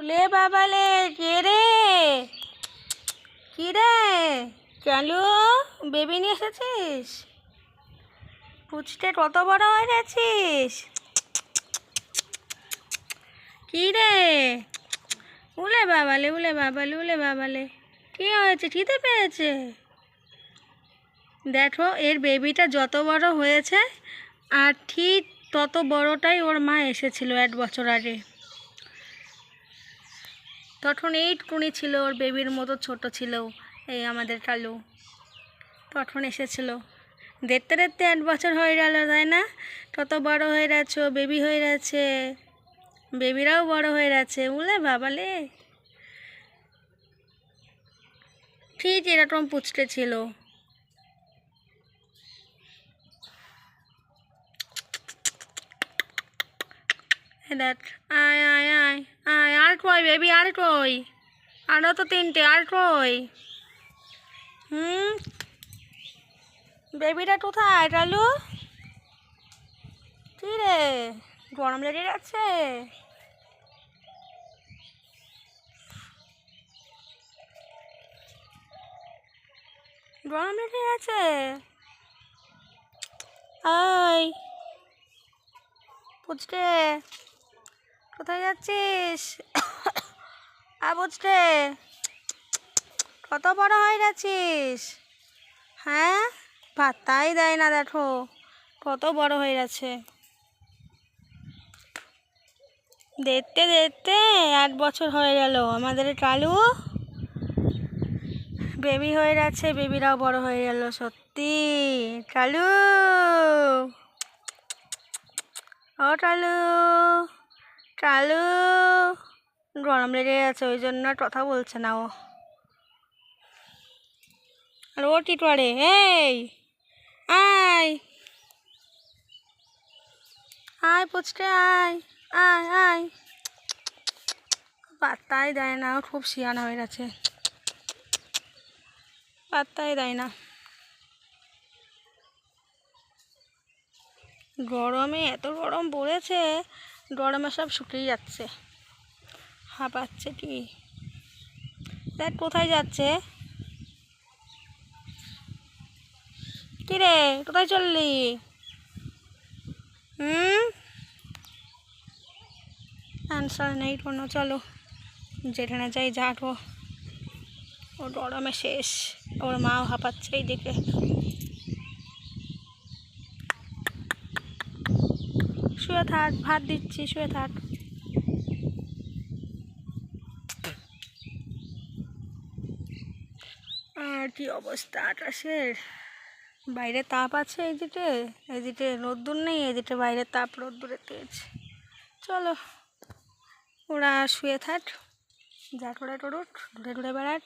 উলে বাবালে, কে রে? কি রে? চালু, বেবি নিয়ে এসেছিস? পুচকে কত বড় হয়ে গেছিস? কি রে? উলে বাবালে, উলে বাবালে, উলে বাবালে, কি হয়েছে? খিদে পেয়েছে? দেখো, এর বেবিটা যত বড় হয়েছে আর ঠিক তত বড়টাই ওর মা এসেছিল 1 বছর আগে। তখন এইটুকুনি ছিল, ওর বেবির মতো ছোট ছিল এই আমাদের কালু। তখন এসেছিল। দেখতে দেখতে 1 বছর হয়ে গেল, তাই না? কত বড় হয়ে গেছো, বেবি হয়ে গেছে, বেবিরাও বড় হয়ে গেছে। উলে বাবালে, ঠিক এরকম পুচকে ছিল। দেখ, আয় আয় আয় আয়, আর কই বেবি, আর কই? আরও তো 3টে, আর কই? বেবিটা কোথায় কালু? কি রে, গরম লেগে গেছে? গরম লেগে গেছে? আয় পুচকে, কোথায় যাচ্ছিস? পুচকে, কত বড় হয়ে গেছিস? হ্যাঁ, পাত্তাই দেয় না, দেখো কত বড় হয়ে গেছে। দেখতে দেখতে 1 বছর হয়ে গেল আমাদের কালু বেবি হয়ে গেছে, বেবিরাও বড় হয়ে গেল। সত্যি কালু, ও কালু, কালু, গরম লেগে গেছে ওই জন্য আর কথা বলছে না ও। আর ও কি করে? এই আয় আয় পুচকে, আয় আয় আয়, পাত্তাই দেয় না, ও খুব শিয়ানা হয়ে গেছে, পাত্তাই দেয় না। গরমে এত গরম পড়েছে, গরমে সব শুকিয়ে যাচ্ছে, হাঁপাচ্ছে। কি দেখ কোথায় যাচ্ছে? কি রে, কোথায় চললি? অ্যান্সার নেই কোনো। চলো যেখানে যাই যাবো। ও গরমে শেষ, ওর মাও হাঁপাচ্ছে এই দিকে। শুয়ে থাক, ভাত দিচ্ছি, শুয়ে থাক। আর কি অবস্থা আকাশের, বাইরে তাপ আছে এই দিকে রোদ্দুর নেই, এই দিকে বাইরে তাপ, রোদ্দুরের তেজ। চলো ওরা শুয়ে থাক, যা করে করুক, ঘুরে ঘুরে বেড়াক।